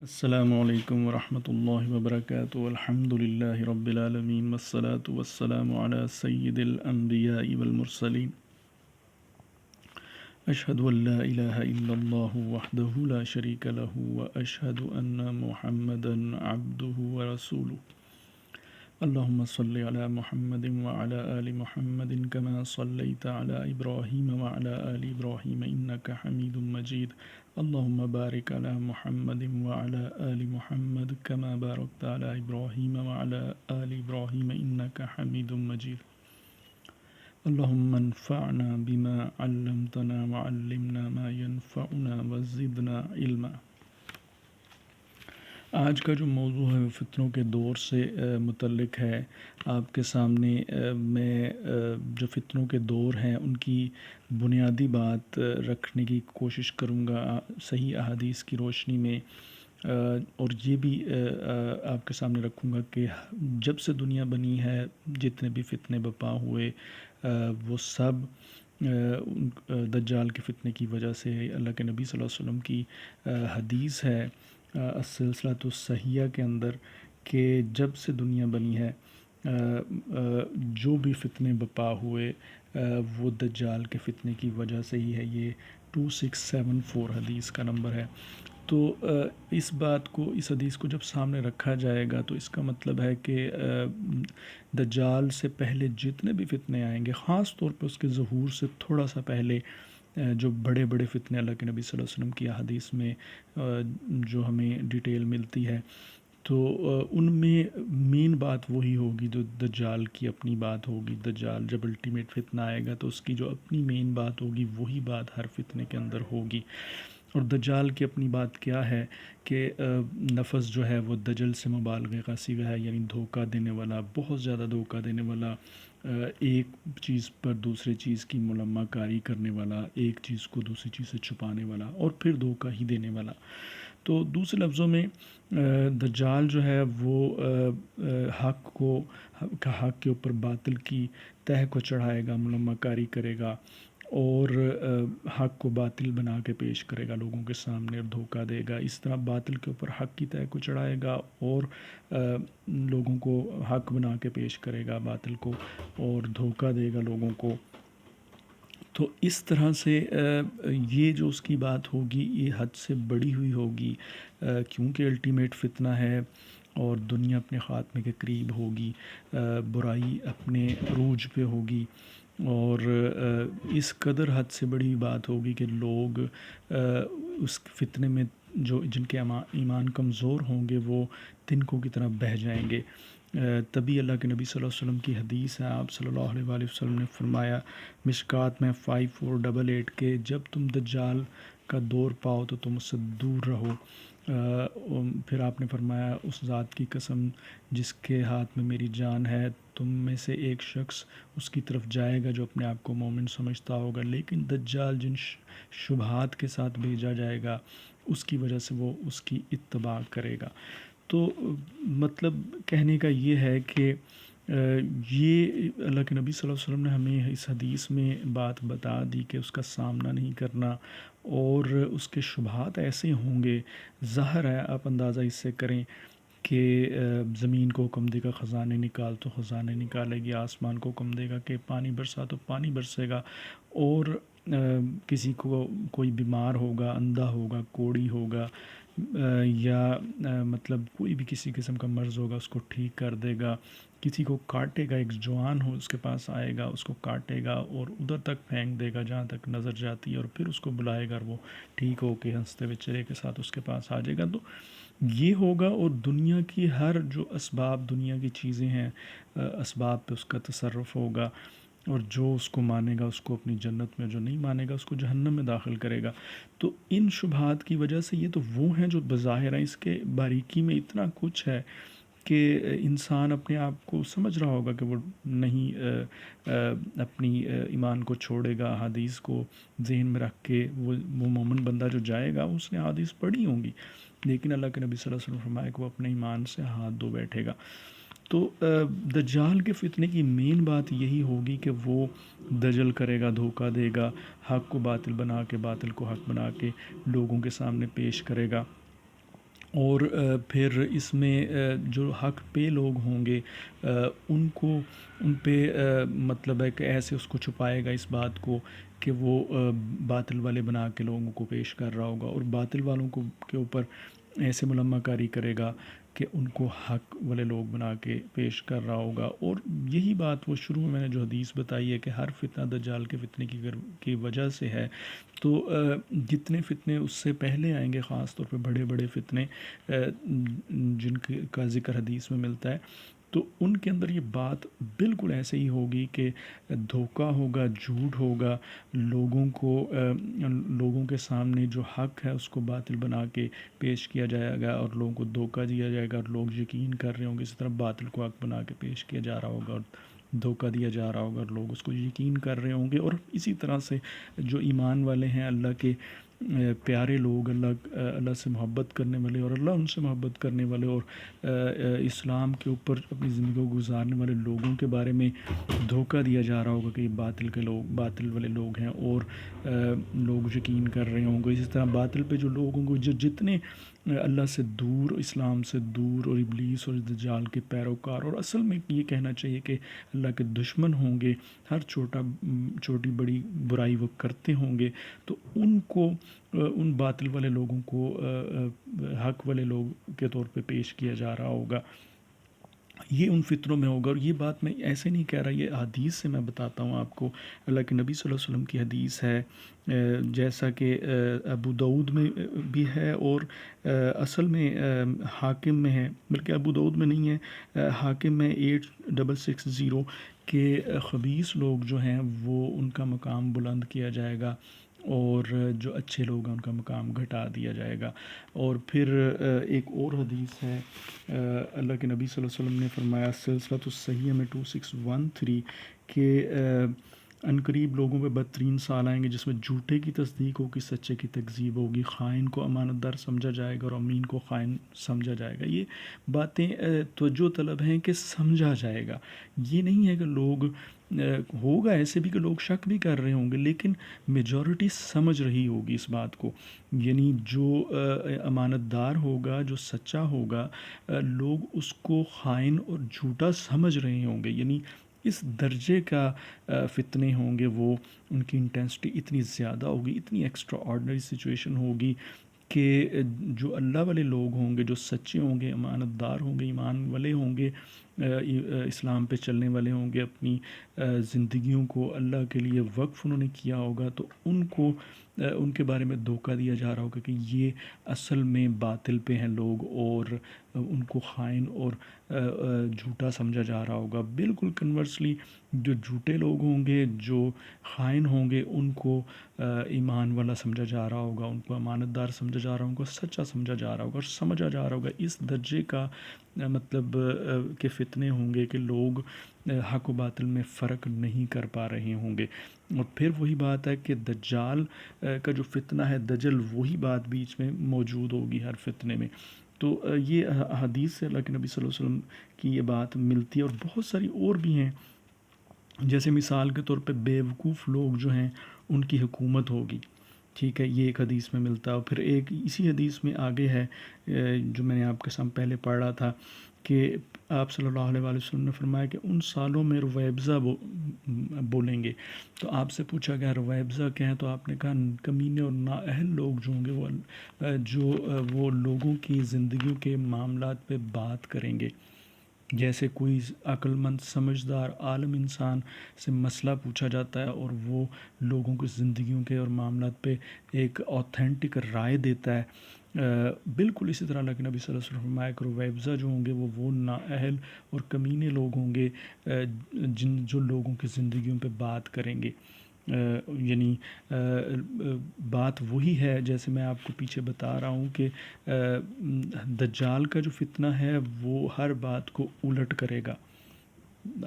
السلام علیکم ورحمۃ اللہ وبرکاتہ الحمد للہ رب العالمین والصلاة والسلام علی سید الانبیاء والمرسلین اشہد ان لا الہ الا اللہ وحدہ لا شریک لہ واشہد ان محمدا عبدہ ورسولہ اللہم صلی علی محمد وعلی آل محمد کما صلیت علی ابراہیم وعلی آل ابراہیم انک حمید مجید اللہم بارک علی محمد وعلی آل محمد کما بارکت علی ابراہیم وعلی آل ابراہیم انک حمید مجید اللہم انفعنا بما علمتنا وعلمنا ما ينفعنا وزدنا علما۔ آج کا جو موضوع ہے وہ فتنوں کے دور سے متعلق ہے۔ آپ کے سامنے میں جو فتنوں کے دور ہیں ان کی بنیادی بات رکھنے کی کوشش کروں گا صحیح احادیث کی روشنی میں، اور یہ بھی آپ کے سامنے رکھوں گا کہ جب سے دنیا بنی ہے جتنے بھی فتنے بپا ہوئے وہ سب دجال کے فتنے کی وجہ سے۔ اللہ کے نبی صلی اللہ علیہ وسلم کی حدیث ہے السلسلۃ الصحیحہ کے اندر کہ جب سے دنیا بنی ہے جو بھی فتنے بپا ہوئے وہ دجال کے فتنے کی وجہ سے ہی ہے۔ یہ 2674 حدیث کا نمبر ہے۔ تو اس بات کو، اس حدیث کو جب سامنے رکھا جائے گا تو اس کا مطلب ہے کہ دجال سے پہلے جتنے بھی فتنے آئیں گے، خاص طور پہ اس کے ظہور سے تھوڑا سا پہلے جو بڑے بڑے فتنے اللہ کے نبی صلی اللہ علیہ وسلم کی حدیث میں جو ہمیں ڈیٹیل ملتی ہے، تو ان میں مین بات وہی ہوگی جو دجال کی اپنی بات ہوگی۔ دجال جب الٹیمیٹ فتنہ آئے گا تو اس کی جو اپنی مین بات ہوگی وہی بات ہر فتنے کے اندر ہوگی۔ اور دجال کی اپنی بات کیا ہے کہ لفظ جو ہے وہ دجل سے مبالغے کا صیغہ ہے، یعنی دھوکہ دینے والا، بہت زیادہ دھوکہ دینے والا، ایک چیز پر دوسری چیز کی ملمہ کاری کرنے والا، ایک چیز کو دوسری چیز سے چھپانے والا اور پھر دھوکہ ہی دینے والا۔ تو دوسرے لفظوں میں دجال جو ہے وہ حق کے اوپر باطل کی تہ کو چڑھائے گا، ملمہ کاری کرے گا اور حق کو باطل بنا کے پیش کرے گا لوگوں کے سامنے اور دھوکہ دے گا۔ اس طرح باطل کے اوپر حق کی تہ کو چڑھائے گا اور لوگوں کو حق بنا کے پیش کرے گا باطل کو اور دھوکہ دے گا لوگوں کو۔ تو اس طرح سے یہ جو اس کی بات ہوگی یہ حد سے بڑی ہوئی ہوگی، کیونکہ الٹیمیٹ فتنہ ہے اور دنیا اپنے خاتمے کے قریب ہوگی، برائی اپنے عروج پہ ہوگی، اور اس قدر حد سے بڑی بات ہوگی کہ لوگ اس فتنے میں جن کے ایمان کمزور ہوں گے وہ تنکوں کی طرح بہہ جائیں گے۔ تبھی اللہ کے نبی صلی اللہ علیہ وسلم کی حدیث ہے، آپ صلی اللہ علیہ وآلہ وسلم نے فرمایا مشکات میں 5488 کہ جب تم دجال کا دور پاؤ تو تم اس سے دور رہو۔ پھر آپ نے فرمایا اس ذات کی قسم جس کے ہاتھ میں میری جان ہے، تم میں سے ایک شخص اس کی طرف جائے گا جو اپنے آپ کو مومن سمجھتا ہوگا، لیکن دجال جن شبہات کے ساتھ بھیجا جائے گا اس کی وجہ سے وہ اس کی اتباع کرے گا۔ تو مطلب کہنے کا یہ ہے کہ یہ اللہ کے نبی صلی اللہ علیہ وسلم نے ہمیں اس حدیث میں بات بتا دی کہ اس کا سامنا نہیں کرنا، اور اس کے شبہات ایسے ہوں گے، ظاہر ہے آپ اندازہ اس سے کریں کہ زمین کو حکم دے گا خزانے نکال تو خزانے نکالے گی، آسمان کو حکم دے گا کہ پانی برسا تو پانی برسے گا، اور کسی کو کوئی بیمار ہوگا، اندھا ہوگا، کوڑی ہوگا، یا مطلب کوئی بھی کسی قسم کا مرض ہوگا اس کو ٹھیک کر دے گا، کسی کو کاٹے گا، ایک جوان ہو اس کے پاس آئے گا اس کو کاٹے گا اور ادھر تک پھینک دے گا جہاں تک نظر جاتی ہے، اور پھر اس کو بلائے گا اور وہ ٹھیک ہو کے ہنستے ہوئے چہرے کے ساتھ اس کے پاس آ جائے گا۔ تو یہ ہوگا، اور دنیا کی ہر جو اسباب، دنیا کی چیزیں ہیں، اسباب پہ اس کا تصرف ہوگا، اور جو اس کو مانے گا اس کو اپنی جنت میں، جو نہیں مانے گا اس کو جہنم میں داخل کرے گا۔ تو ان شبہات کی وجہ سے یہ تو وہ ہیں جو بظاہر ہیں، اس کے باریکی میں اتنا کچھ ہے کہ انسان اپنے آپ کو سمجھ رہا ہوگا کہ وہ نہیں اپنی ایمان کو چھوڑے گا، حدیث کو ذہن میں رکھ کے وہ مومن بندہ جو جائے گا اس نے حدیث پڑھی ہوں گی، لیکن اللہ کے نبی صلی اللہ علیہ وسلم فرمایا کہ وہ اپنے ایمان سے ہاتھ دھو بیٹھے گا۔ تو دجال کے فتنے کی مین بات یہی ہوگی کہ وہ دجل کرے گا، دھوکہ دے گا، حق کو باطل بنا کے باطل کو حق بنا کے لوگوں کے سامنے پیش کرے گا، اور پھر اس میں جو حق پہ لوگ ہوں گے ان کو ان پہ مطلب ہے کہ ایسے اس کو چھپائے گا اس بات کو کہ وہ باطل والے بنا کے لوگوں کو پیش کر رہا ہوگا، اور باطل والوں کو کے اوپر ایسے ملمہ کاری کرے گا کہ ان کو حق والے لوگ بنا کے پیش کر رہا ہوگا۔ اور یہی بات وہ شروع میں نے جو حدیث بتائی ہے کہ ہر فتنہ دجال کے فتنے کی وجہ سے ہے، تو جتنے فتنے اس سے پہلے آئیں گے، خاص طور پہ بڑے بڑے فتنے جن کا ذکر حدیث میں ملتا ہے، تو ان کے اندر یہ بات بالکل ایسے ہی ہوگی کہ دھوکہ ہوگا، جھوٹ ہوگا، لوگوں کے سامنے جو حق ہے اس کو باطل بنا کے پیش کیا جائے گا، اور لوگوں کو دھوکہ دیا جائے گا، اور لوگ یقین کر رہے ہوں گے، اسی طرح باطل کو حق بنا کے پیش کیا جا رہا ہوگا اور دھوکہ دیا جا رہا ہوگا، اور لوگ اس کو یقین کر رہے ہوں گے۔ اور اسی طرح سے جو ایمان والے ہیں، اللہ کے پیارے لوگ، اللہ سے محبت کرنے والے، اور اللہ ان سے محبت کرنے والے، اور اسلام کے اوپر اپنی زندگی کو گزارنے والے لوگوں کے بارے میں دھوکہ دیا جا رہا ہوگا کہ یہ باطل والے لوگ ہیں، اور لوگ یقین کر رہے ہوں گے۔ اسی طرح باطل پہ جو لوگ ہوں گے، جو جتنے اللہ سے دور، اسلام سے دور، اور ابلیس اور دجال کے پیروکار، اور اصل میں یہ کہنا چاہیے کہ اللہ کے دشمن ہوں گے، ہر چھوٹی بڑی برائی وہ کرتے ہوں گے، تو ان کو ان باطل والے لوگوں کو حق والے لوگ کے طور پہ پیش کیا جا رہا ہوگا۔ یہ ان فطروں میں ہوگا، اور یہ بات میں ایسے نہیں کہہ رہا، یہ حدیث سے میں بتاتا ہوں آپ کو۔ اللہ کے نبی صلی اللہ علیہ وسلم کی حدیث ہے، جیسا کہ ابو داؤد میں بھی ہے، اور اصل میں حاکم میں ہے، بلکہ ابو داؤد میں نہیں ہے، حاکم میں 8660 کہ خبیث لوگ جو ہیں وہ ان کا مقام بلند کیا جائے گا، اور جو اچھے لوگ ہیں ان کا مقام گھٹا دیا جائے گا۔ اور پھر ایک اور حدیث ہے، اللہ کے نبی صلی اللہ علیہ وسلم نے فرمایا سلسلۃ الصحیح میں 2613 کہ عنقریب لوگوں پہ بدترین سال آئیں گے جس میں جھوٹے کی تصدیق ہوگی، سچے کی تکذیب ہوگی، خائن کو امانت دار سمجھا جائے گا اور امین کو خائن سمجھا جائے گا۔ یہ باتیں توجہ طلب ہیں کہ سمجھا جائے گا، یہ نہیں ہے کہ لوگ ہوگا ایسے بھی کہ لوگ شک بھی کر رہے ہوں گے، لیکن میجورٹی سمجھ رہی ہوگی اس بات کو، یعنی جو امانت دار ہوگا، جو سچا ہوگا، لوگ اس کو خائن اور جھوٹا سمجھ رہے ہوں گے، یعنی اس درجے کا فتنے ہوں گے، وہ ان کی انٹینسٹی اتنی زیادہ ہوگی، اتنی ایکسٹرا آرڈنری سچویشن ہوگی کہ جو اللہ والے لوگ ہوں گے، جو سچے ہوں گے، امانت دار ہوں گے، ایمان والے ہوں گے، اسلام پہ چلنے والے ہوں گے، اپنی زندگیوں کو اللہ کے لیے وقف انہوں نے کیا ہوگا، تو ان کو ان کے بارے میں دھوکہ دیا جا رہا ہوگا کہ یہ اصل میں باطل پہ ہیں لوگ، اور ان کو خائن اور جھوٹا سمجھا جا رہا ہوگا۔ بالکل کنورسلی جو جھوٹے لوگ ہوں گے، جو خائن ہوں گے، ان کو ایمان والا سمجھا جا رہا ہوگا، ان کو امانت دار سمجھا جا رہا ہوگا، سچا سمجھا جا رہا ہوگا، اور سمجھا جا رہا ہوگا۔ اس درجے کا مطلب کہ فتنے ہوں گے کہ لوگ حق و باطل میں فرق نہیں کر پا رہے ہوں گے۔ اور پھر وہی بات ہے کہ دجال کا جو فتنہ ہے، دجل وہی بات بیچ میں موجود ہوگی ہر فتنے میں۔ تو یہ حدیث سے اللہ کے نبی صلی اللہ علیہ وسلم کی یہ بات ملتی ہے، اور بہت ساری اور بھی ہیں، جیسے مثال کے طور پہ بیوقوف لوگ جو ہیں ان کی حکومت ہوگی، ٹھیک ہے، یہ ایک حدیث میں ملتا ہے۔ اور پھر ایک اسی حدیث میں آگے ہے جو میں نے آپ کے سامنے پہلے پڑھ رہا تھا کہ آپ صلی اللہ علیہ وآلہ وسلم نے فرمایا کہ ان سالوں میں رویبضہ بولیں گے۔ تو آپ سے پوچھا گیا رویبضہ کیا ہے، تو آپ نے کہا کمینے اور نااہل لوگ جو ہوں گے، وہ لوگوں کی زندگیوں کے معاملات پہ بات کریں گے، جیسے کوئی عقل مند سمجھدار عالم انسان سے مسئلہ پوچھا جاتا ہے اور وہ لوگوں کی زندگیوں کے اور معاملات پہ ایک اوتھینٹک رائے دیتا ہے، بالکل اسی طرح اللہ کے نبی صلی اللہ علیہ وسلم فرمایا کہ رویبضہ جو ہوں گے وہ نااہل اور کمینے لوگ ہوں گے، جو لوگوں کی زندگیوں پہ بات کریں گے۔ یعنی بات وہی ہے جیسے میں آپ کو پیچھے بتا رہا ہوں کہ دجال کا جو فتنہ ہے وہ ہر بات کو الٹ کرے گا،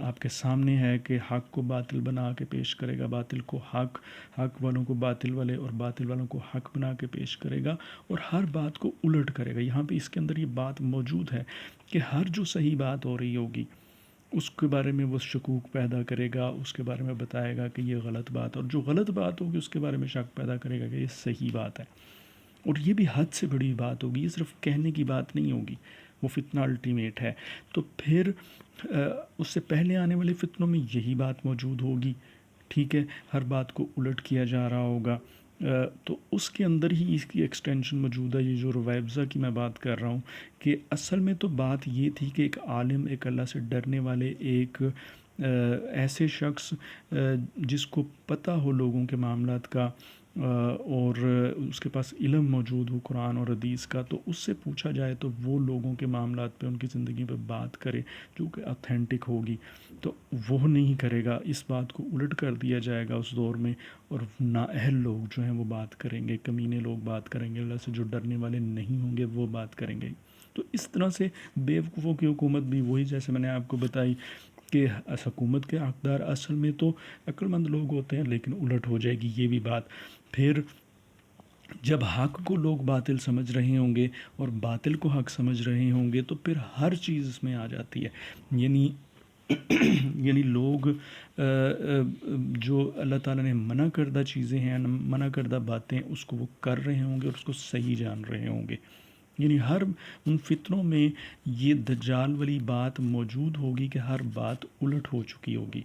آپ کے سامنے ہے کہ حق کو باطل بنا کے پیش کرے گا، باطل کو حق، حق والوں کو باطل والے، اور باطل والوں کو حق بنا کے پیش کرے گا، اور ہر بات کو الٹ کرے گا۔ یہاں پہ اس کے اندر یہ بات موجود ہے کہ ہر جو صحیح بات ہو رہی ہوگی اس کے بارے میں وہ شکوک پیدا کرے گا، اس کے بارے میں بتائے گا کہ یہ غلط بات، اور جو غلط بات ہوگی اس کے بارے میں شک پیدا کرے گا کہ یہ صحیح بات ہے۔ اور یہ بھی حد سے بڑی بات ہوگی، یہ صرف کہنے کی بات نہیں ہوگی، وہ فتنہ الٹیمیٹ ہے۔ تو پھر اس سے پہلے آنے والے فتنوں میں یہی بات موجود ہوگی، ٹھیک ہے، ہر بات کو الٹ کیا جا رہا ہوگا۔ تو اس کے اندر ہی اس کی ایکسٹینشن موجود ہے، یہ جو رویبضہ کی میں بات کر رہا ہوں، کہ اصل میں تو بات یہ تھی کہ ایک عالم، ایک اللہ سے ڈرنے والے، ایک ایسے شخص جس کو پتہ ہو لوگوں کے معاملات کا، اور اس کے پاس علم موجود ہو قرآن اور حدیث کا، تو اس سے پوچھا جائے تو وہ لوگوں کے معاملات پہ، ان کی زندگی پہ بات کرے جو کہ اتھینٹک ہوگی۔ تو وہ نہیں کرے گا، اس بات کو الٹ کر دیا جائے گا اس دور میں، اور نااہل لوگ جو ہیں وہ بات کریں گے، کمینے لوگ بات کریں گے، اللہ سے جو ڈرنے والے نہیں ہوں گے وہ بات کریں گے۔ تو اس طرح سے بیوقوفوں کی حکومت بھی وہی، جیسے میں نے آپ کو بتائی کہ حکومت کے حقدار اصل میں تو عقل مند لوگ ہوتے ہیں، لیکن الٹ ہو جائے گی یہ بھی بات۔ پھر جب حق کو لوگ باطل سمجھ رہے ہوں گے اور باطل کو حق سمجھ رہے ہوں گے، تو پھر ہر چیز اس میں آ جاتی ہے۔ یعنی یعنی لوگ جو اللہ تعالیٰ نے منع کردہ چیزیں ہیں، منع کردہ باتیں، اس کو وہ کر رہے ہوں گے اور اس کو صحیح جان رہے ہوں گے۔ یعنی ہر ان فتنوں میں یہ دجال والی بات موجود ہوگی کہ ہر بات الٹ ہو چکی ہوگی۔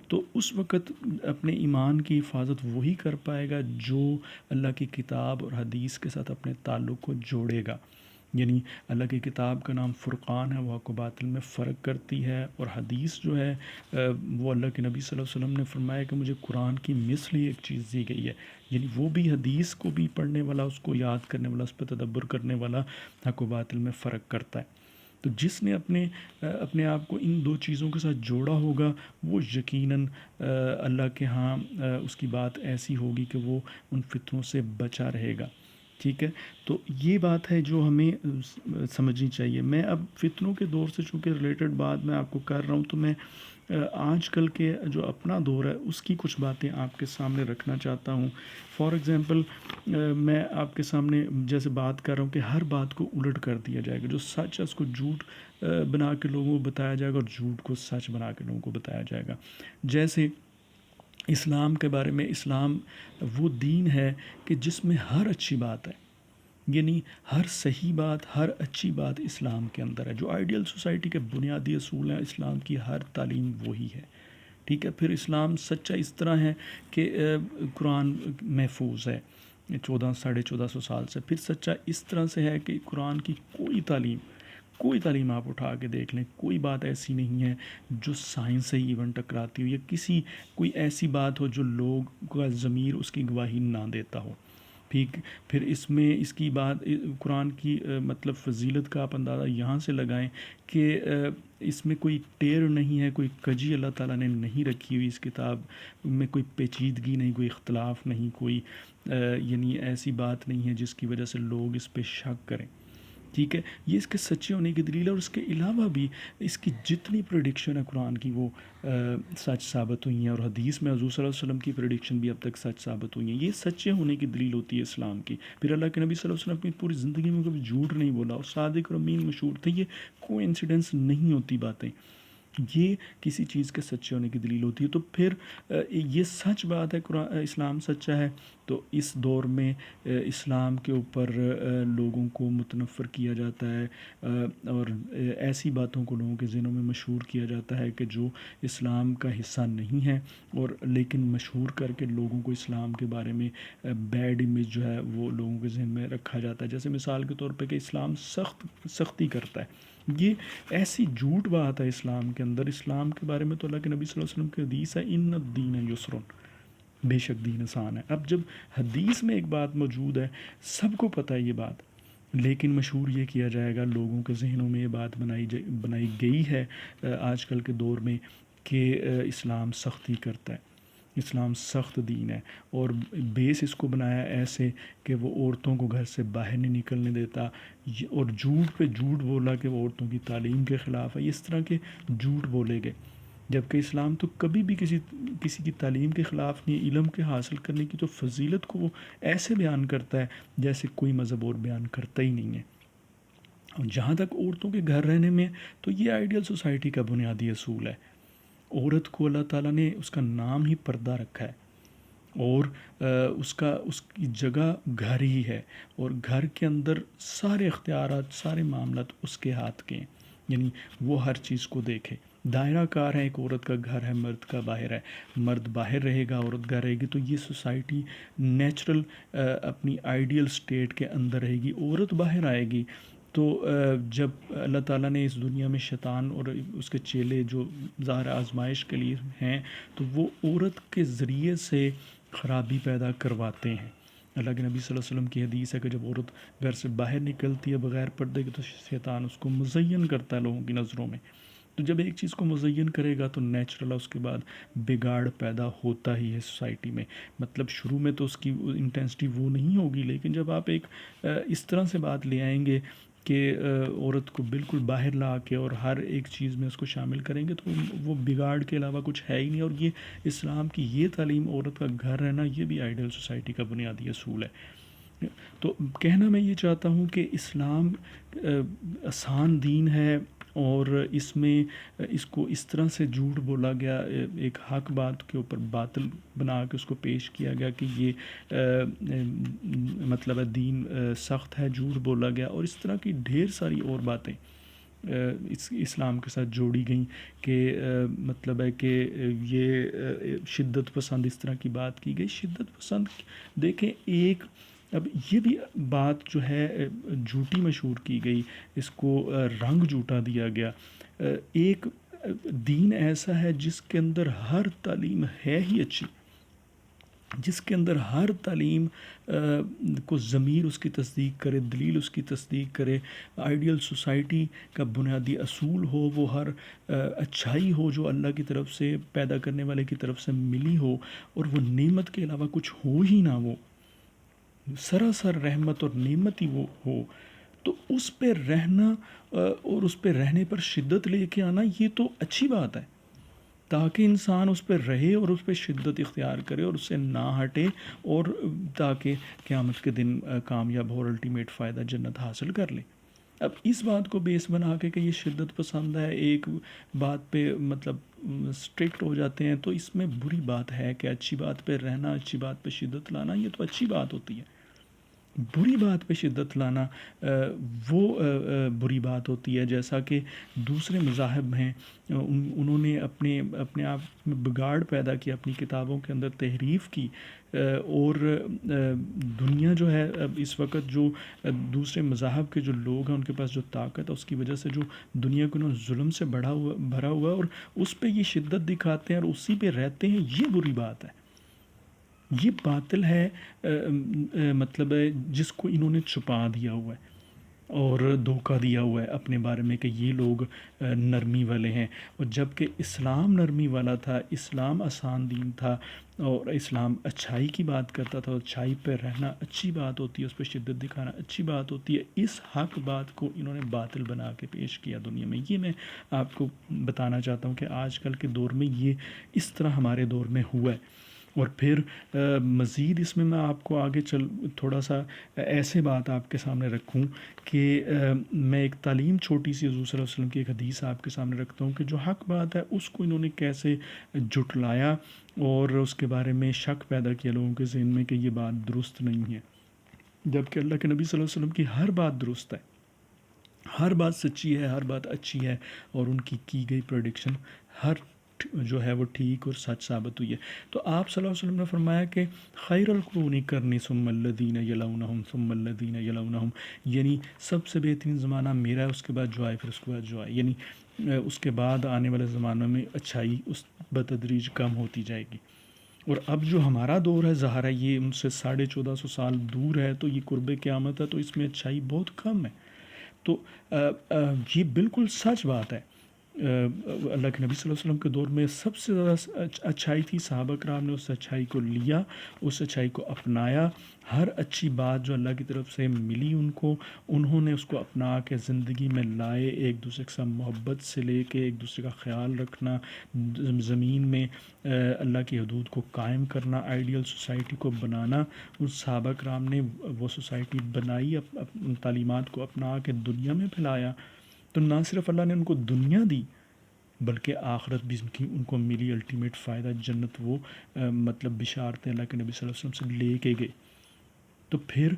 تو اس وقت اپنے ایمان کی حفاظت وہی کر پائے گا جو اللہ کی کتاب اور حدیث کے ساتھ اپنے تعلق کو جوڑے گا۔ یعنی اللہ کی کتاب کا نام فرقان ہے، وہ حق و باطل میں فرق کرتی ہے، اور حدیث جو ہے وہ اللہ کے نبی صلی اللہ علیہ وسلم نے فرمایا کہ مجھے قرآن کی مثل ہی ایک چیز دی گئی ہے۔ یعنی وہ بھی حدیث کو بھی پڑھنے والا، اس کو یاد کرنے والا، اس پہ تدبر کرنے والا حق و باطل میں فرق کرتا ہے۔ تو جس نے اپنے آپ کو ان دو چیزوں کے ساتھ جوڑا ہوگا، وہ یقیناً اللہ کے ہاں اس کی بات ایسی ہوگی کہ وہ ان فتنوں سے بچا رہے گا، ٹھیک ہے۔ تو یہ بات ہے جو ہمیں سمجھنی چاہیے۔ میں اب فتنوں کے دور سے چونکہ ریلیٹڈ بات میں آپ کو کر رہا ہوں، تو میں آج کل کے جو اپنا دور ہے اس کی کچھ باتیں آپ کے سامنے رکھنا چاہتا ہوں۔ فار ایگزامپل میں آپ کے سامنے جیسے بات کر رہا ہوں کہ ہر بات کو الٹ کر دیا جائے گا، جو سچ ہے اس کو جھوٹ بنا کے لوگوں کو بتایا جائے گا، اور جھوٹ کو سچ بنا کے لوگوں کو بتایا جائے گا۔ جیسے اسلام کے بارے میں، اسلام وہ دین ہے کہ جس میں ہر اچھی بات ہے، یعنی ہر صحیح بات، ہر اچھی بات اسلام کے اندر ہے۔ جو آئیڈیل سوسائٹی کے بنیادی اصول ہیں، اسلام کی ہر تعلیم وہی ہے، ٹھیک ہے۔ پھر اسلام سچا اس طرح ہے کہ قرآن محفوظ ہے 1400 سال سے۔ پھر سچا اس طرح سے ہے کہ قرآن کی کوئی تعلیم آپ اٹھا کے دیکھ لیں، کوئی بات ایسی نہیں ہے جو سائنس سے ایون ٹکراتی ہو، یا کوئی ایسی بات ہو جو لوگ کا ضمیر اس کی گواہی نہ دیتا ہو، ٹھیک۔ پھر اس میں اس کی بات، قرآن کی مطلب فضیلت کا آپ اندازہ یہاں سے لگائیں کہ اس میں کوئی ٹیر نہیں ہے، کوئی کجی اللہ تعالیٰ نے نہیں رکھی ہوئی، اس کتاب میں کوئی پیچیدگی نہیں، کوئی اختلاف نہیں، کوئی یعنی ایسی بات نہیں ہے جس کی وجہ سے لوگ اس پہ شک کریں، ٹھیک ہے۔ یہ اس کے سچے ہونے کی دلیل ہے، اور اس کے علاوہ بھی اس کی جتنی پریڈکشن ہے قرآن کی وہ سچ ثابت ہوئی ہیں، اور حدیث میں حضور صلی اللہ علیہ وسلم کی پریڈکشن بھی اب تک سچ ثابت ہوئی ہیں۔ یہ سچے ہونے کی دلیل ہوتی ہے اسلام کی۔ پھر اللہ کے نبی صلی اللہ علیہ وسلم اپنی پوری زندگی میں کبھی جھوٹ نہیں بولا، اور صادق اور امین مشہور تھے۔ یہ کوئی انسیڈنس نہیں ہوتی باتیں، یہ کسی چیز کے سچے ہونے کی دلیل ہوتی ہے۔ تو پھر یہ سچ بات ہے، اسلام سچا ہے، تو اس دور میں اسلام کے اوپر لوگوں کو متنفر کیا جاتا ہے، اور ایسی باتوں کو لوگوں کے ذہنوں میں مشہور کیا جاتا ہے کہ جو اسلام کا حصہ نہیں ہے، اور لیکن مشہور کر کے لوگوں کو اسلام کے بارے میں بیڈ امیج جو ہے وہ لوگوں کے ذہن میں رکھا جاتا ہے۔ جیسے مثال کے طور پہ کہ اسلام سختی کرتا ہے، یہ ایسی جھوٹ بات ہے اسلام کے اندر۔ اسلام کے بارے میں تو اللہ کے نبی صلی اللہ علیہ وسلم کی حدیث ہے، ان الدین یسر، بے شک دین آسان ہے۔ اب جب حدیث میں ایک بات موجود ہے، سب کو پتہ ہے یہ بات، لیکن مشہور یہ کیا جائے گا، لوگوں کے ذہنوں میں یہ بات بنائی گئی ہے آج کل کے دور میں کہ اسلام سختی کرتا ہے، اسلام سخت دین ہے، اور بیس اس کو بنایا ایسے کہ وہ عورتوں کو گھر سے باہر نہیں نکلنے دیتا، اور جھوٹ پہ جھوٹ بولا کہ وہ عورتوں کی تعلیم کے خلاف ہے، اس طرح کے جھوٹ بولے گئے۔ جبکہ اسلام تو کبھی بھی کسی کی تعلیم کے خلاف نہیں، علم کے حاصل کرنے کی تو فضیلت کو وہ ایسے بیان کرتا ہے جیسے کوئی مذہب اور بیان کرتا ہی نہیں ہے۔ اور جہاں تک عورتوں کے گھر رہنے میں، تو یہ آئیڈیل سوسائٹی کا بنیادی اصول ہے۔ عورت کو اللہ تعالیٰ نے اس کا نام ہی پردہ رکھا ہے، اور اس کی جگہ گھر ہی ہے، اور گھر کے اندر سارے اختیارات، سارے معاملات اس کے ہاتھ کے ہیں، یعنی وہ ہر چیز کو دیکھے۔ دائرہ کار ہے، ایک عورت کا گھر ہے، مرد کا باہر ہے، مرد باہر رہے گا، عورت گھر رہے گی، تو یہ سوسائٹی نیچرل اپنی آئیڈیل سٹیٹ کے اندر رہے گی۔ عورت باہر آئے گی تو جب اللہ تعالیٰ نے اس دنیا میں شیطان اور اس کے چیلے جو ظاہر آزمائش کے لیے ہیں، تو وہ عورت کے ذریعے سے خرابی پیدا کرواتے ہیں۔ اللہ کے نبی صلی اللہ علیہ وسلم کی حدیث ہے کہ جب عورت گھر سے باہر نکلتی ہے بغیر پردے کے تو شیطان اس کو مزین کرتا ہے لوگوں کی نظروں میں۔ تو جب ایک چیز کو مزین کرے گا تو نیچرل اس کے بعد بگاڑ پیدا ہوتا ہی ہے سوسائٹی میں۔ مطلب شروع میں تو اس کی انٹینسٹی وہ نہیں ہوگی، لیکن جب آپ ایک اس طرح سے بات لے آئیں گے کہ عورت کو بالکل باہر لا کے اور ہر ایک چیز میں اس کو شامل کریں گے، تو وہ بگاڑ کے علاوہ کچھ ہے ہی نہیں۔ اور یہ اسلام کی یہ تعلیم، عورت کا گھر رہنا، یہ بھی آئیڈیل سوسائٹی کا بنیادی اصول ہے۔ تو کہنا میں یہ چاہتا ہوں کہ اسلام آسان دین ہے، اور اس میں اس کو اس طرح سے جھوٹ بولا گیا، ایک حق بات کے اوپر باطل بنا کے اس کو پیش کیا گیا کہ یہ مطلب ہے دین سخت ہے، جھوٹ بولا گیا، اور اس طرح کی ڈھیر ساری اور باتیں اس اسلام کے ساتھ جوڑی گئیں کہ مطلب ہے کہ یہ شدت پسند، اس طرح کی بات کی گئی۔ شدت پسند دیکھیں، ایک اب یہ بھی بات جو ہے جھوٹی مشہور کی گئی، اس کو رنگ جھوٹا دیا گیا۔ ایک دین ایسا ہے جس کے اندر ہر تعلیم ہے ہی اچھی، جس کے اندر ہر تعلیم کو ضمیر اس کی تصدیق کرے، دلیل اس کی تصدیق کرے، آئیڈیل سوسائٹی کا بنیادی اصول ہو وہ ہر اچھائی ہو جو اللہ کی طرف سے، پیدا کرنے والے کی طرف سے ملی ہو، اور وہ نعمت کے علاوہ کچھ ہو ہی نہ، وہ سراسر رحمت اور نعمت ہی وہ ہو، تو اس پہ رہنا اور اس پہ رہنے پر شدت لے کے آنا، یہ تو اچھی بات ہے، تاکہ انسان اس پہ رہے اور اس پہ شدت اختیار کرے اور اس سے نہ ہٹے، اور تاکہ قیامت کے دن کامیاب ہو اور الٹیمیٹ فائدہ جنت حاصل کر لے۔ اب اس بات کو بیس بنا کے کہ یہ شدت پسند ہے، ایک بات پہ مطلب اسٹرکٹ ہو جاتے ہیں، تو اس میں بری بات ہے کہ اچھی بات پہ رہنا، اچھی بات پہ شدت لانا، یہ تو اچھی بات ہوتی ہے۔ بری بات پہ شدت لانا وہ بری بات ہوتی ہے، جیسا کہ دوسرے مذاہب ہیں، انہوں نے اپنے آپ میں بگاڑ پیدا کیا، اپنی کتابوں کے اندر تحریف کی، اور دنیا جو ہے اب اس وقت جو دوسرے مذاہب کے جو لوگ ہیں ان کے پاس جو طاقت ہے، اس کی وجہ سے جو دنیا کو انہوں نے ظلم سے بھرا ہوا ہے، اور اس پہ یہ شدت دکھاتے ہیں اور اسی پہ رہتے ہیں، یہ بری بات ہے، یہ باطل ہے، مطلب ہے جس کو انہوں نے چھپا دیا ہوا ہے اور دھوکہ دیا ہوا ہے اپنے بارے میں کہ یہ لوگ نرمی والے ہیں، اور جب کہ اسلام نرمی والا تھا، اسلام آسان دین تھا، اور اسلام اچھائی کی بات کرتا تھا، اور اچھائی پہ رہنا اچھی بات ہوتی ہے، اس پہ شدت دکھانا اچھی بات ہوتی ہے۔ اس حق بات کو انہوں نے باطل بنا کے پیش کیا دنیا میں۔ یہ میں آپ کو بتانا چاہتا ہوں کہ آج کل کے دور میں یہ اس طرح ہمارے دور میں ہوا ہے۔ اور پھر مزید اس میں آپ کو آگے تھوڑا سا ایسے بات آپ کے سامنے رکھوں کہ میں ایک تعلیم چھوٹی سی حضور صلی اللہ علیہ وسلم کی ایک حدیث آپ کے سامنے رکھتا ہوں کہ جو حق بات ہے اس کو انہوں نے کیسے جھٹلایا اور اس کے بارے میں شک پیدا کیا لوگوں کے ذہن میں کہ یہ بات درست نہیں ہے، جبکہ اللہ کے نبی صلی اللہ علیہ وسلم کی ہر بات درست ہے، ہر بات سچی ہے، ہر بات اچھی ہے، اور ان کی گئی پریڈکشن ہر جو ہے وہ ٹھیک اور سچ ثابت ہوئی ہے۔ تو آپ صلی اللہ علیہ وسلم نے فرمایا کہ خیر القرون قرنی ثم الذین یلونہم ثم الذین یلونہم، یعنی سب سے بہترین زمانہ میرا ہے، اس کے بعد جو آئے پھر اس کے بعد جو آئے، یعنی اس کے بعد آنے والے زمانوں میں اچھائی اس بتدریج کم ہوتی جائے گی۔ اور اب جو ہمارا دور ہے ظاہر ہے یہ ان سے 1450 سال دور ہے، تو یہ قرب قیامت ہے، تو اس میں اچھائی بہت کم ہے۔ تو یہ بالکل سچ بات ہے۔ اللہ کے نبی صلی اللہ علیہ وسلم کے دور میں سب سے زیادہ اچھائی تھی، صحابہ کرام نے اس اچھائی کو لیا، اس اچھائی کو اپنایا، ہر اچھی بات جو اللہ کی طرف سے ملی ان کو، انہوں نے اس کو اپنا کے زندگی میں لائے، ایک دوسرے کے ساتھ محبت سے لے کے ایک دوسرے کا خیال رکھنا، زمین میں اللہ کی حدود کو قائم کرنا، آئیڈیل سوسائٹی کو بنانا، ان صحابہ کرام نے وہ سوسائٹی بنائی، تعلیمات کو اپنا کے دنیا میں پھیلایا۔ تو نہ صرف اللہ نے ان کو دنیا دی بلکہ آخرت بھی ان کو ملی، الٹیمیٹ فائدہ جنت، وہ مطلب بشارتیں اللہ کے نبی صلی اللہ علیہ وسلم سے لے کے گئے۔ تو پھر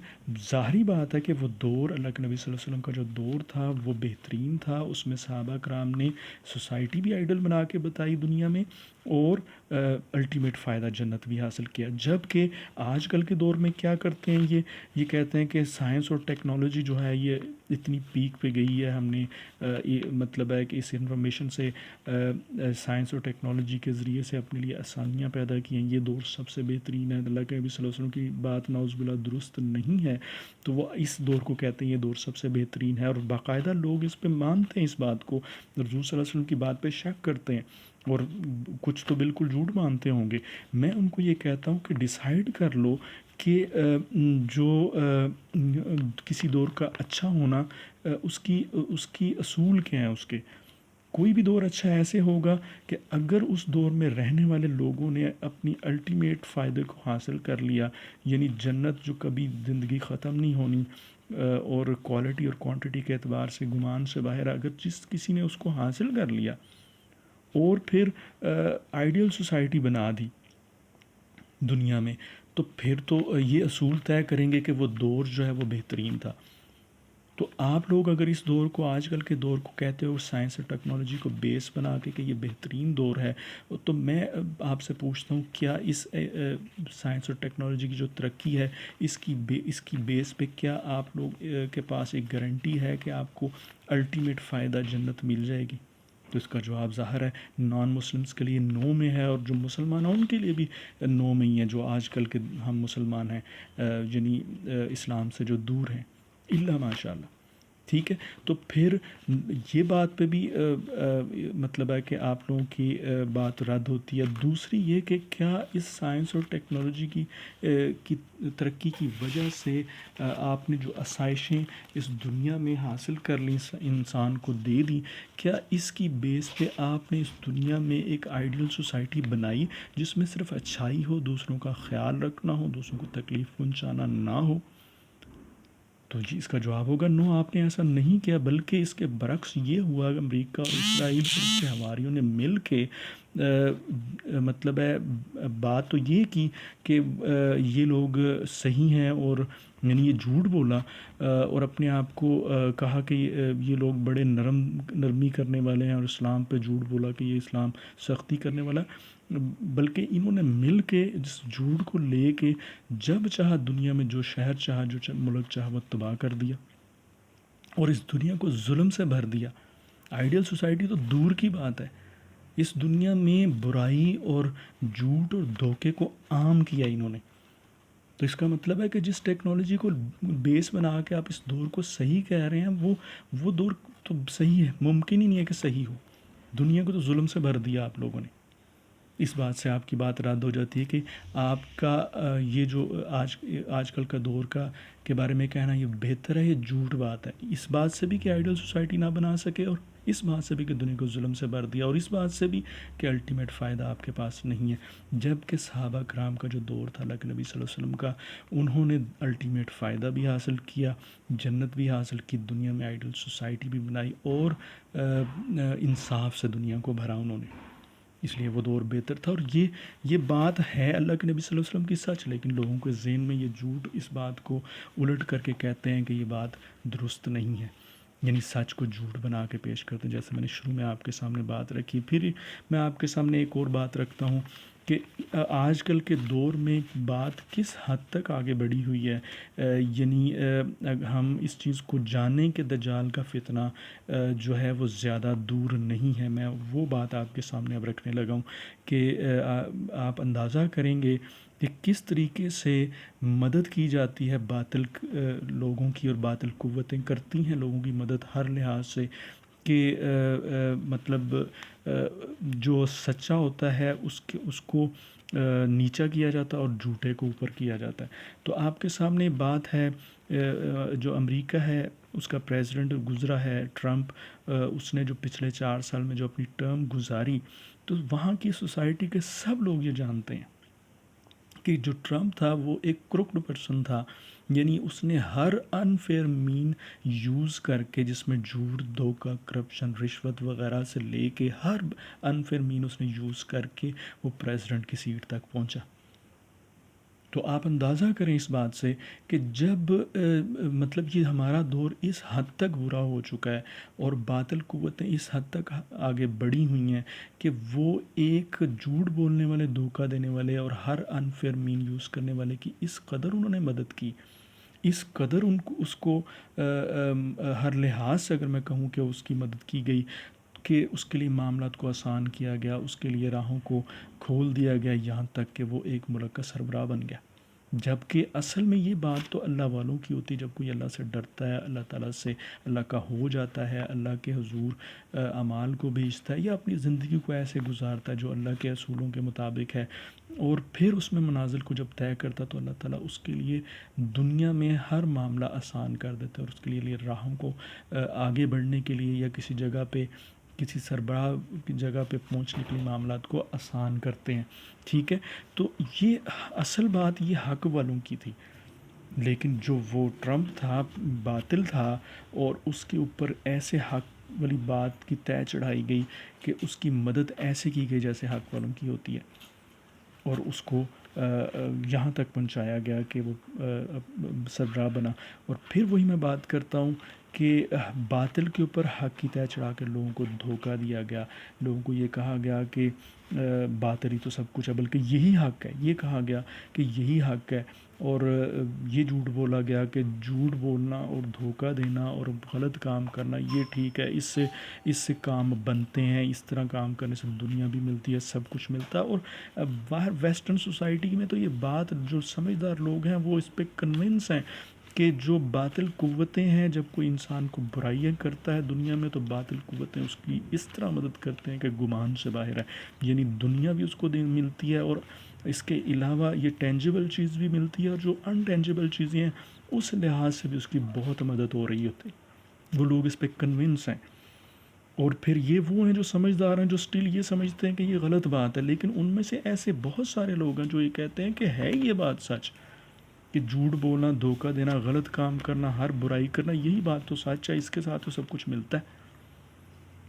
ظاہری بات ہے کہ وہ دور، اللہ کے نبی صلی اللہ علیہ وسلم کا جو دور تھا وہ بہترین تھا، اس میں صحابہ کرام نے سوسائٹی بھی آئیڈل بنا کے بتائی دنیا میں، اور الٹیمیٹ فائدہ جنت بھی حاصل کیا۔ جب کہ آج کل کے دور میں کیا کرتے ہیں، یہ کہتے ہیں کہ سائنس اور ٹیکنالوجی جو ہے یہ اتنی پیک پہ گئی ہے، ہم نے یہ مطلب ہے کہ اس انفارمیشن سے سائنس اور ٹیکنالوجی کے ذریعے سے اپنے لیے آسانیاں پیدا کی ہیں، یہ دور سب سے بہترین ہے۔ اللہ کے نبی صلی اللہ علیہ وسلم کی بات نعوذ باللہ درست نہیں ہے، تو وہ اس دور کو کہتے ہیں یہ دور سب سے بہترین ہے، اور باقاعدہ لوگ اس پہ مانتے ہیں، اس بات کو، رسول صلی اللہ علیہ وسلم کی بات پہ شک کرتے ہیں، اور کچھ تو بالکل جھوٹ مانتے ہوں گے۔ میں ان کو یہ کہتا ہوں کہ ڈیسائیڈ کر لو کہ جو کسی دور کا اچھا ہونا، اس کی اصول کیا ہیں، اس کے کوئی بھی دور اچھا ایسے ہوگا کہ اگر اس دور میں رہنے والے لوگوں نے اپنی الٹیمیٹ فائدے کو حاصل کر لیا، یعنی جنت جو کبھی زندگی ختم نہیں ہونی، اور کوالٹی اور کوانٹٹی کے اعتبار سے گمان سے باہر، اگر جس کسی نے اس کو حاصل کر لیا اور پھر آئیڈیل سوسائٹی بنا دی دنیا میں، تو پھر تو یہ اصول طے کریں گے کہ وہ دور جو ہے وہ بہترین تھا۔ تو آپ لوگ اگر اس دور کو، آج کل کے دور کو کہتے ہو سائنس اور ٹیکنالوجی کو بیس بنا کے کہ یہ بہترین دور ہے، تو میں آپ سے پوچھتا ہوں کیا اس سائنس اور ٹیکنالوجی کی جو ترقی ہے، اس کی بیس پہ کیا آپ لوگ کے پاس ایک گارنٹی ہے کہ آپ کو الٹیمیٹ فائدہ جنت مل جائے گی؟ تو اس کا جواب ظاہر ہے نان مسلمس کے لیے نو میں ہے، اور جو مسلمان ہیں ان کے لیے بھی نو میں ہی ہے، جو آج کل کے ہم مسلمان ہیں، یعنی اسلام سے جو دور ہیں، الا ماشاء اللہ۔ ٹھیک ہے، تو پھر یہ بات پہ بھی مطلب ہے کہ آپ لوگوں کی بات رد ہوتی ہے۔ دوسری یہ کہ کیا اس سائنس اور ٹیکنالوجی کی ترقی کی وجہ سے آپ نے جو آسائشیں اس دنیا میں حاصل کر لیں، انسان کو دے دی، کیا اس کی بیس پہ آپ نے اس دنیا میں ایک آئیڈیل سوسائٹی بنائی جس میں صرف اچھائی ہو، دوسروں کا خیال رکھنا ہو، دوسروں کو تکلیف پہنچانا نہ ہو؟ تو جی اس کا جواب ہوگا نو، آپ نے ایسا نہیں کیا، بلکہ اس کے برعکس یہ ہوا کہ امریکہ اور اسرائیل اور اس کے حواریوں نے مل کے مطلب ہے بات تو یہ کی کہ یہ لوگ صحیح ہیں، اور یعنی یہ جھوٹ بولا، اور اپنے آپ کو کہا کہ یہ لوگ بڑے نرمی کرنے والے ہیں، اور اسلام پہ جھوٹ بولا کہ یہ اسلام سختی کرنے والا، بلکہ انہوں نے مل کے جس جھوٹ کو لے کے جب چاہا دنیا میں جو شہر چاہا، جو ملک چاہا، وہ تباہ کر دیا، اور اس دنیا کو ظلم سے بھر دیا۔ آئیڈیل سوسائٹی تو دور کی بات ہے، اس دنیا میں برائی اور جھوٹ اور دھوکے کو عام کیا انہوں نے۔ تو اس کا مطلب ہے کہ جس ٹیکنالوجی کو بیس بنا کے آپ اس دور کو صحیح کہہ رہے ہیں، وہ دور تو صحیح ہے، ممکن ہی نہیں ہے کہ صحیح ہو۔ دنیا کو تو ظلم سے بھر دیا آپ لوگوں نے۔ اس بات سے آپ کی بات رد ہو جاتی ہے کہ آپ کا یہ جو آج کل کا دور کے بارے میں کہنا یہ بہتر ہے، یہ جھوٹ بات ہے۔ اس بات سے بھی کہ آئیڈل سوسائٹی نہ بنا سکے، اور اس بات سے بھی کہ دنیا کو ظلم سے بھر دیا، اور اس بات سے بھی کہ الٹیمیٹ فائدہ آپ کے پاس نہیں ہے، جب کہ صحابہ کرام کا جو دور تھا اللہ کے نبی صلی اللہ علیہ وسلم کا، انہوں نے الٹیمیٹ فائدہ بھی حاصل کیا، جنت بھی حاصل کی، دنیا میں آئیڈل سوسائٹی بھی بنائی، اور انصاف سے دنیا کو بھرا انہوں نے، اس لیے وہ دور بہتر تھا۔ اور یہ بات ہے اللہ کے نبی صلی اللہ علیہ وسلم کی سچ، لیکن لوگوں کے ذہن میں یہ جھوٹ اس بات کو الٹ کر کے کہتے ہیں کہ یہ بات درست نہیں ہے، یعنی سچ کو جھوٹ بنا کے پیش کرتے ہیں، جیسے میں نے شروع میں آپ کے سامنے بات رکھی۔ پھر میں آپ کے سامنے ایک اور بات رکھتا ہوں کہ آج کل کے دور میں بات کس حد تک آگے بڑھی ہوئی ہے، یعنی ہم اس چیز کو جانیں کہ دجال کا فتنہ جو ہے وہ زیادہ دور نہیں ہے۔ میں وہ بات آپ کے سامنے اب رکھنے لگا ہوں کہ آپ اندازہ کریں گے کہ کس طریقے سے مدد کی جاتی ہے باطل لوگوں کی، اور باطل قوتیں کرتی ہیں لوگوں کی مدد ہر لحاظ سے، کہ مطلب جو سچا ہوتا ہے اس کو نیچا کیا جاتا ہے، اور جھوٹے کو اوپر کیا جاتا ہے۔ تو آپ کے سامنے بات ہے، جو امریکہ ہے اس کا پریزیڈنٹ گزرا ہے ٹرمپ، اس نے جو پچھلے 4 سال میں جو اپنی ٹرم گزاری، تو وہاں کی سوسائٹی کے سب لوگ یہ جانتے ہیں کہ جو ٹرمپ تھا وہ ایک کروکڈ پرسن تھا، یعنی اس نے ہر انفیئر مین یوز کر کے، جس میں جھوٹ، دھوکہ، کرپشن، رشوت وغیرہ سے لے کے ہر انفیئر مین اس نے یوز کر کے وہ پریزیڈنٹ کی سیٹ تک پہنچا۔ تو آپ اندازہ کریں اس بات سے کہ جب مطلب یہ ہمارا دور اس حد تک برا ہو چکا ہے اور باطل قوتیں اس حد تک آگے بڑھی ہوئی ہیں کہ وہ ایک جھوٹ بولنے والے، دھوکہ دینے والے اور ہر انفیئر مین یوز کرنے والے کی اس قدر انہوں نے مدد کی، اس قدر ان کو اس کو ہر لحاظ سے اگر میں کہوں کہ اس کی مدد کی گئی کہ اس کے لیے معاملات کو آسان کیا گیا، اس کے لیے راہوں کو کھول دیا گیا، یہاں تک کہ وہ ایک ملک کا سربراہ بن گیا۔ جبکہ اصل میں یہ بات تو اللہ والوں کی ہوتی ہے، جب کوئی اللہ سے ڈرتا ہے، اللہ تعالیٰ سے اللہ کا ہو جاتا ہے، اللہ کے حضور اعمال کو بھیجتا ہے یا اپنی زندگی کو ایسے گزارتا ہے جو اللہ کے اصولوں کے مطابق ہے، اور پھر اس میں منازل کو جب طے کرتا تو اللہ تعالیٰ اس کے لیے دنیا میں ہر معاملہ آسان کر دیتا ہے، اور اس کے لیے راہوں کو آگے بڑھنے کے لیے یا کسی جگہ پہ، کسی سربراہ کی جگہ پہ پہنچنے کے لیے معاملات کو آسان کرتے ہیں۔ ٹھیک ہے، تو یہ اصل بات یہ حق والوں کی تھی، لیکن جو وہ ٹرمپ تھا باطل تھا، اور اس کے اوپر ایسے حق والی بات کی طے چڑھائی گئی کہ اس کی مدد ایسے کی گئی جیسے حق والوں کی ہوتی ہے، اور اس کو یہاں تک پہنچایا گیا کہ وہ سربراہ بنا۔ اور پھر وہی میں بات کرتا ہوں کہ باطل کے اوپر حق کی طے چڑھا کر لوگوں کو دھوکہ دیا گیا، لوگوں کو یہ کہا گیا کہ باطل ہی تو سب کچھ ہے، بلکہ یہی حق ہے، یہ کہا گیا کہ یہی حق ہے، اور یہ جھوٹ بولا گیا کہ جھوٹ بولنا اور دھوکہ دینا اور غلط کام کرنا یہ ٹھیک ہے، اس سے کام بنتے ہیں، اس طرح کام کرنے سے دنیا بھی ملتی ہے، سب کچھ ملتا ہے۔ اور باہر ویسٹرن سوسائٹی میں تو یہ بات، جو سمجھدار لوگ ہیں وہ اس پہ کنونس ہیں کہ جو باطل قوتیں ہیں، جب کوئی انسان کو برائیاں کرتا ہے دنیا میں تو باطل قوتیں اس کی اس طرح مدد کرتے ہیں کہ گمان سے باہر ہے، یعنی دنیا بھی اس کو ملتی ہے، اور اس کے علاوہ یہ ٹینجیبل چیز بھی ملتی ہے، اور جو ان ٹینجیبل چیزیں ہیں اس لحاظ سے بھی اس کی بہت مدد ہو رہی ہوتی ہے، وہ لوگ اس پہ کنونس ہیں۔ اور پھر یہ وہ ہیں جو سمجھدار ہیں، جو سٹل یہ سمجھتے ہیں کہ یہ غلط بات ہے، لیکن ان میں سے ایسے بہت سارے لوگ ہیں جو یہ کہتے ہیں کہ ہے یہ بات سچ، کہ جھوٹ بولنا، دھوکہ دینا، غلط کام کرنا، ہر برائی کرنا، یہی بات تو سچ ہے، اس کے ساتھ تو سب کچھ ملتا ہے۔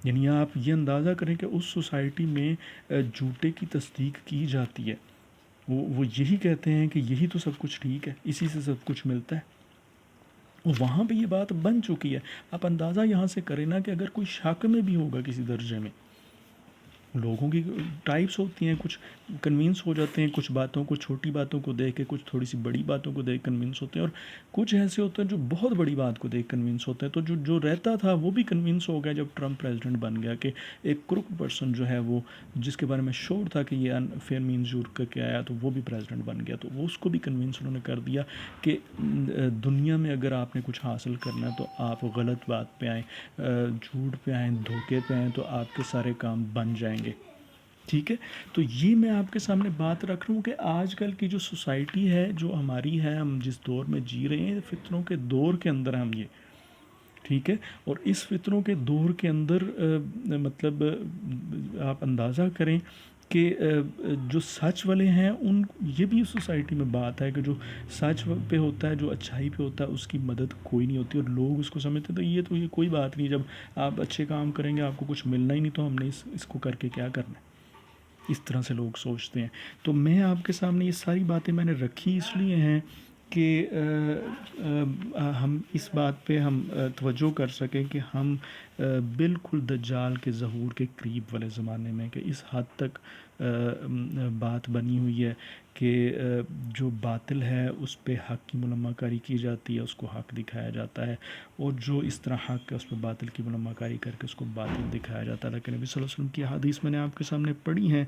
یعنی آپ یہ اندازہ کریں کہ اس سوسائٹی میں جھوٹے کی تصدیق کی جاتی ہے، وہ یہی کہتے ہیں کہ یہی تو سب کچھ ٹھیک ہے، اسی سے سب کچھ ملتا ہے، اور وہاں پہ یہ بات بن چکی ہے۔ آپ اندازہ یہاں سے کریں نا کہ اگر کوئی شک میں بھی ہوگا کسی درجے میں، لوگوں کی ٹائپس ہوتی ہیں، کچھ کنوینس ہو جاتے ہیں کچھ باتوں کو، چھوٹی باتوں کو دیکھ کے، کچھ تھوڑی سی بڑی باتوں کو دیکھ کنوینس ہوتے ہیں، اور کچھ ایسے ہوتے ہیں جو بہت بڑی بات کو دیکھ کنوینس ہوتے ہیں۔ تو جو رہتا تھا وہ بھی کنوینس ہو گیا جب ٹرمپ پریزیڈنٹ بن گیا، کہ ایک کروک پرسن جو ہے وہ، جس کے بارے میں شور تھا کہ یہ انفیئر مینز یوز کر کے آیا، تو وہ بھی پریزیڈنٹ بن گیا، تو وہ اس کو بھی کنوینس انہوں نے کر دیا کہ دنیا میں اگر آپ نے کچھ حاصل کرنا ہے تو آپ غلط بات پہ آئیں، جھوٹ پہ آئیں، دھوکے پہ آئیں، تو آپ کے سارے کام بن جائیں گے۔ ٹھیک ہے، تو یہ میں آپ کے سامنے بات رکھ رہا ہوں کہ آج کل کی جو سوسائٹی ہے، جو ہماری ہے، ہم جس دور میں جی رہے ہیں، فتنوں کے دور کے اندر ہم یہ، ٹھیک ہے، اور اس فتنوں کے دور کے اندر مطلب آپ اندازہ کریں کہ جو سچ والے ہیں ان، یہ بھی سوسائٹی میں بات ہے کہ جو سچ پہ ہوتا ہے، جو اچھائی پہ ہوتا ہے، اس کی مدد کوئی نہیں ہوتی، اور لوگ اس کو سمجھتے ہیں تو یہ کوئی بات نہیں، جب آپ اچھے کام کریں گے آپ کو کچھ ملنا ہی نہیں، تو ہم نے اس کو کر کے کیا کرنا ہے، اس طرح سے لوگ سوچتے ہیں۔ تو میں آپ کے سامنے یہ ساری باتیں میں نے رکھی اس لیے ہیں کہ ہم اس بات پہ ہم توجہ کر سکیں کہ ہم بالکل دجال کے ظہور کے قریب والے زمانے میں، کہ اس حد تک بات بنی ہوئی ہے کہ جو باطل ہے اس پہ حق کی ملمہ کاری کی جاتی ہے، اس کو حق دکھایا جاتا ہے، اور جو اس طرح حق ہے اس پہ باطل کی ملمہ کاری کر کے اس کو باطل دکھایا جاتا ہے۔ لیکن نبی صلی اللہ علیہ وسلم کی حدیث میں نے آپ کے سامنے پڑھی ہیں،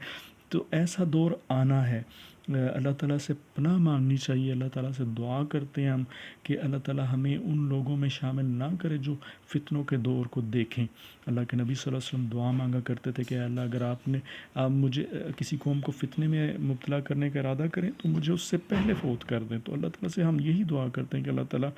تو ایسا دور آنا ہے۔ اللہ تعالیٰ سے پناہ مانگنی چاہیے، اللہ تعالیٰ سے دعا کرتے ہیں ہم کہ اللہ تعالیٰ ہمیں ان لوگوں میں شامل نہ کرے جو فتنوں کے دور کو دیکھیں۔ اللہ کے نبی صلی اللہ علیہ وسلم دعا مانگا کرتے تھے کہ اللہ اگر آپ مجھے کسی قوم کو فتنے میں مبتلا کرنے کا ارادہ کریں تو مجھے اس سے پہلے فوت کر دیں۔ تو اللہ تعالیٰ سے ہم یہی دعا کرتے ہیں کہ اللہ تعالیٰ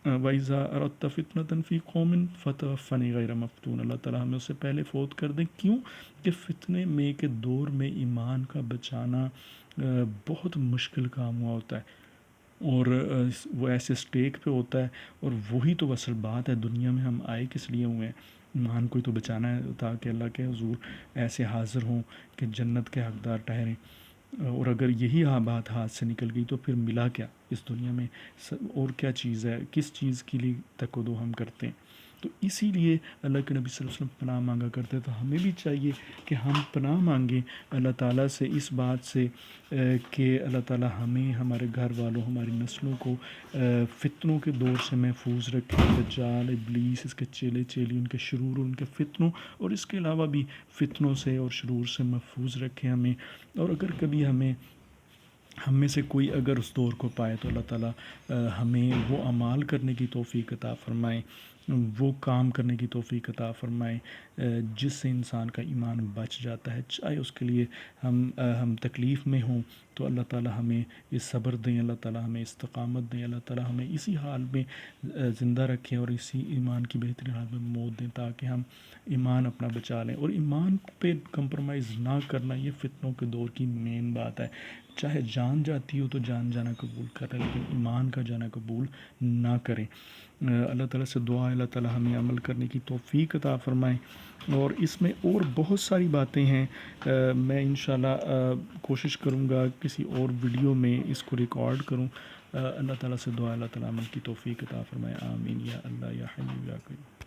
وَإِذَا أَرَدْتَ فِتْنَةً فِي قَوْمٍ فَتَوَفَّنِي غَيْرَ مَفْتُونٍ، اللہ تعالیٰ ہمیں اس سے پہلے فوت کر دیں۔ کیوں کہ فتنے میں کے دور میں ایمان کا بچانا بہت مشکل کام ہوا ہوتا ہے، اور وہ ایسے اسٹیک پہ ہوتا ہے، اور وہی تو اصل بات ہے، دنیا میں ہم آئے کس لیے ہوئے ہیں؟ ایمان کو ہی تو بچانا ہے، تاکہ اللہ کے حضور ایسے حاضر ہوں کہ جنت کے حقدار ٹھہریں۔ اور اگر یہی بات ہاتھ سے نکل گئی تو پھر ملا کیا اس دنیا میں؟ اور کیا چیز ہے؟ کس چیز کے لیے تک و دو ہم کرتے ہیں؟ تو اسی لیے اللہ کے نبی صلی اللہ علیہ وسلم پناہ مانگا کرتے، تو ہمیں بھی چاہیے کہ ہم پناہ مانگیں اللہ تعالیٰ سے اس بات سے کہ اللہ تعالیٰ ہمیں، ہمارے گھر والوں، ہماری نسلوں کو فتنوں کے دور سے محفوظ رکھے، دجال، ابلیس، اس کے چیلے چیلی، ان کے شرور، ان کے فتنوں، اور اس کے علاوہ بھی فتنوں سے اور شرور سے محفوظ رکھے ہمیں۔ اور اگر کبھی ہم میں سے کوئی اگر اس دور کو پائے تو اللہ تعالیٰ ہمیں وہ اعمال کرنے کی توفیق عطا فرمائے، وہ کام کرنے کی توفیق عطا فرمائے جس سے انسان کا ایمان بچ جاتا ہے، چاہے اس کے لیے ہم تکلیف میں ہوں تو اللہ تعالیٰ ہمیں یہ صبر دیں، اللہ تعالیٰ ہمیں استقامت دیں، اللہ تعالیٰ ہمیں اسی حال میں زندہ رکھیں اور اسی ایمان کی بہترین حال میں موت دیں، تاکہ ہم ایمان اپنا بچا لیں۔ اور ایمان پہ کمپرومائز نہ کرنا یہ فتنوں کے دور کی مین بات ہے۔ چاہے جان جاتی ہو تو جان جانا قبول کریں، لیکن ایمان کا جانا قبول نہ کریں۔ اللہ تعالیٰ سے دعا ہے اللہ تعالیٰ ہمیں عمل کرنے کی توفیق عطا فرمائے۔ اور اس میں اور بہت ساری باتیں ہیں، میں انشاءاللہ کوشش کروں گا کسی اور ویڈیو میں اس کو ریکارڈ کروں۔ اللہ تعالیٰ سے دعا ہے اللہ تعالیٰ عمل کی توفیق عطا فرمائے، آمین یا اللہ یا حی یا قیوم۔